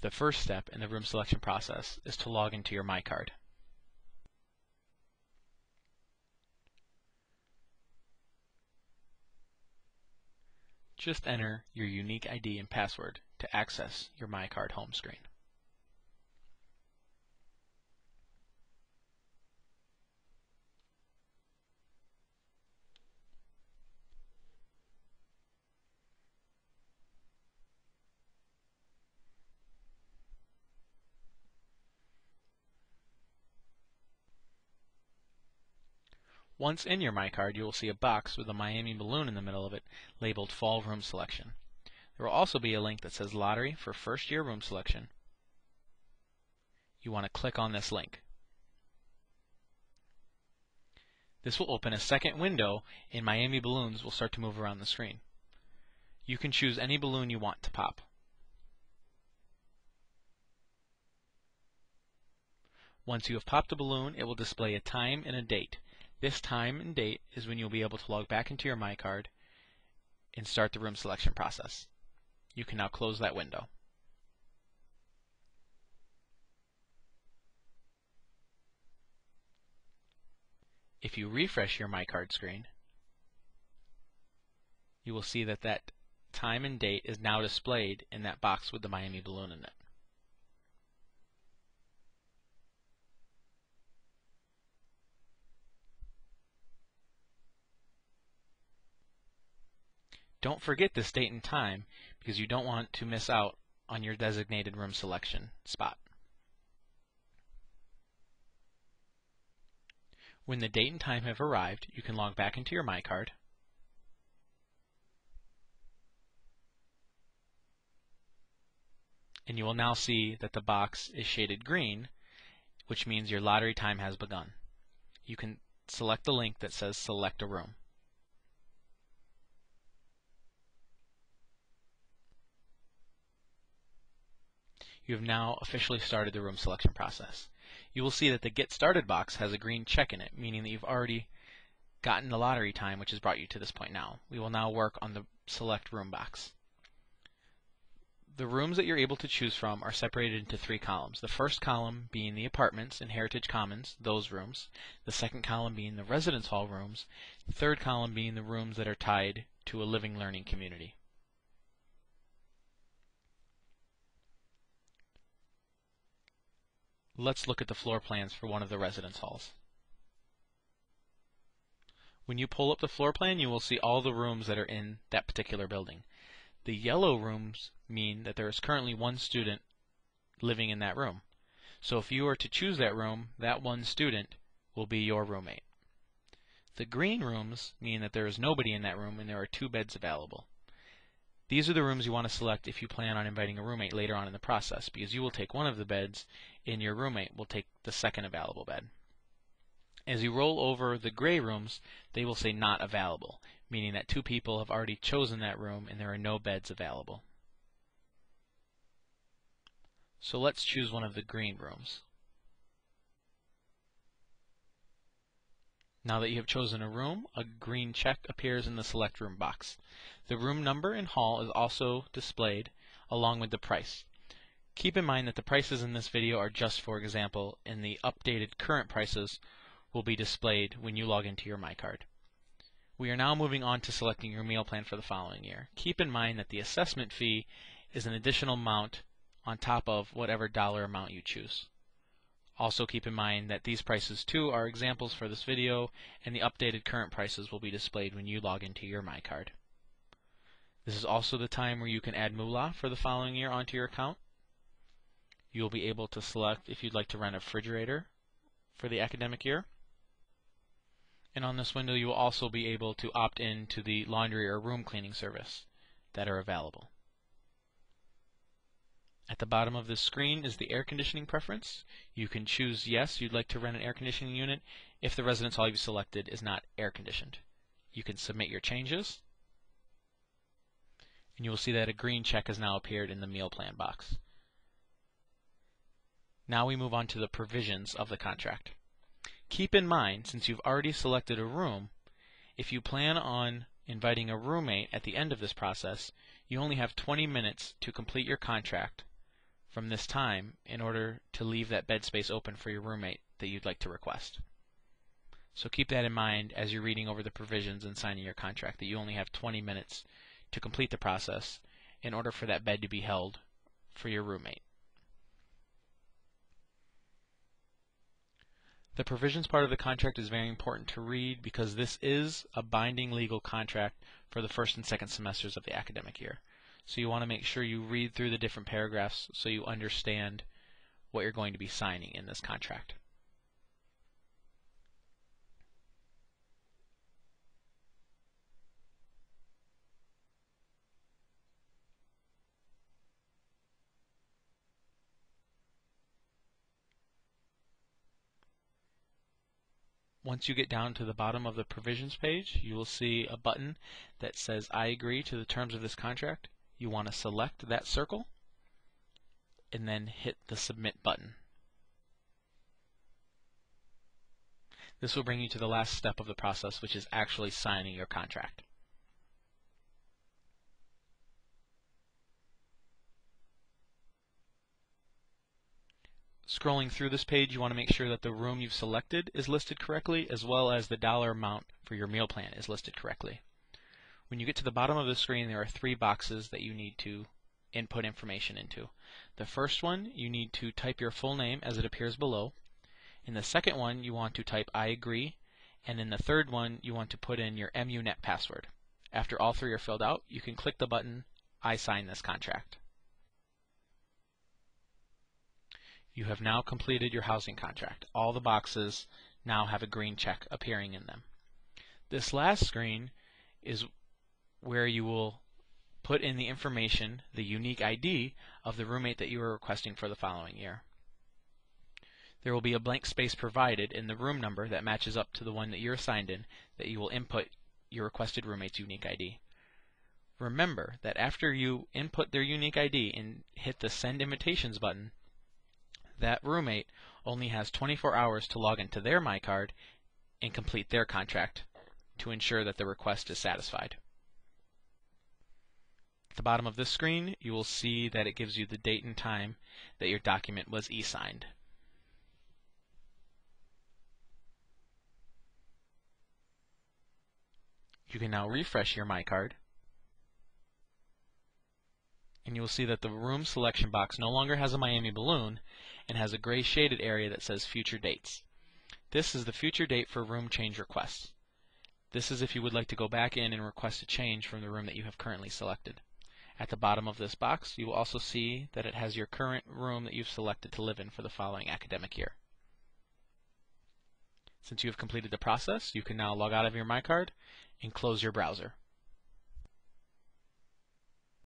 The first step in the room selection process is to log into your MyCard. Just enter your unique ID and password to access your MyCard home screen. Once in your MyCard, you will see a box with a Miami balloon in the middle of it labeled Fall Room Selection. There will also be a link that says Lottery for First Year Room Selection. You want to click on this link. This will open a second window and Miami balloons will start to move around the screen. You can choose any balloon you want to pop. Once you have popped a balloon, it will display a time and a date. This time and date is when you'll be able to log back into your MyCard and start the room selection process. You can now close that window. If you refresh your MyCard screen, you will see that that time and date is now displayed in that box with the Miami balloon in it. Don't forget this date and time because you don't want to miss out on your designated room selection spot. When the date and time have arrived, you can log back into your MyCard. And you will now see that the box is shaded green, which means your lottery time has begun. You can select the link that says Select a Room. You have now officially started the room selection process. You will see that the Get Started box has a green check in it, meaning that you've already gotten the lottery time, which has brought you to this point now. We will now work on the Select Room box. The rooms that you're able to choose from are separated into three columns. The first column being the apartments and Heritage Commons, those rooms. The second column being the residence hall rooms. The third column being the rooms that are tied to a living learning community. Let's look at the floor plans for one of the residence halls. When you pull up the floor plan, you will see all the rooms that are in that particular building. The yellow rooms mean that there is currently one student living in that room. So if you were to choose that room, that one student will be your roommate. The green rooms mean that there is nobody in that room and there are 2 beds available. These are the rooms you want to select if you plan on inviting a roommate later on in the process, because you will take one of the beds and your roommate will take the second available bed. As you roll over the gray rooms, they will say not available, meaning that 2 people have already chosen that room and there are no beds available. So let's choose one of the green rooms. Now that you have chosen a room, a green check appears in the Select Room box. The room number and hall is also displayed along with the price. Keep in mind that the prices in this video are just for example, and the updated current prices will be displayed when you log into your MyCard. We are now moving on to selecting your meal plan for the following year. Keep in mind that the assessment fee is an additional amount on top of whatever dollar amount you choose. Also keep in mind that these prices too are examples for this video, and the updated current prices will be displayed when you log into your MyCard. This is also the time where you can add moolah for the following year onto your account. You will be able to select if you'd like to rent a refrigerator for the academic year. And on this window you will also be able to opt in to the laundry or room cleaning service that are available. At the bottom of this screen is the air conditioning preference. You can choose yes, you'd like to rent an air conditioning unit if the residence hall you've selected is not air conditioned. You can submit your changes, and you will see that a green check has now appeared in the meal plan box. Now we move on to the provisions of the contract. Keep in mind, since you've already selected a room, if you plan on inviting a roommate at the end of this process, you only have 20 minutes to complete your contract from this time in order to leave that bed space open for your roommate that you'd like to request. So keep that in mind as you're reading over the provisions and signing your contract, that you only have 20 minutes to complete the process in order for that bed to be held for your roommate. The provisions part of the contract is very important to read because this is a binding legal contract for the first and second semesters of the academic year. So you want to make sure you read through the different paragraphs so you understand what you're going to be signing in this contract. Once you get down to the bottom of the provisions page, you will see a button that says I agree to the terms of this contract. You want to select that circle and then hit the submit button. This will bring you to the last step of the process, which is actually signing your contract. Scrolling through this page, you want to make sure that the room you've selected is listed correctly, as well as the dollar amount for your meal plan is listed correctly. When you get to the bottom of the screen, there are 3 boxes that you need to input information into. The first one, you need to type your full name as it appears below. In the second one, you want to type I agree, and in the third one, you want to put in your MUNet password. After all 3 are filled out, you can click the button I sign this contract. You have now completed your housing contract. All the boxes now have a green check appearing in them. This last screen is where you will put in the information, the unique ID of the roommate that you are requesting for the following year. There will be a blank space provided in the room number that matches up to the one that you're assigned in, that you will input your requested roommate's unique ID. Remember that after you input their unique ID and hit the Send Invitations button, that roommate only has 24 hours to log into their MyCard and complete their contract to ensure that the request is satisfied. At the bottom of this screen, you will see that it gives you the date and time that your document was e-signed. You can now refresh your MyCard, and you will see that the room selection box no longer has a Miami balloon and has a gray shaded area that says Future Dates. This is the future date for room change requests. This is if you would like to go back in and request a change from the room that you have currently selected. At the bottom of this box, you will also see that it has your current room that you've selected to live in for the following academic year. Since you have completed the process, you can now log out of your MyCard and close your browser.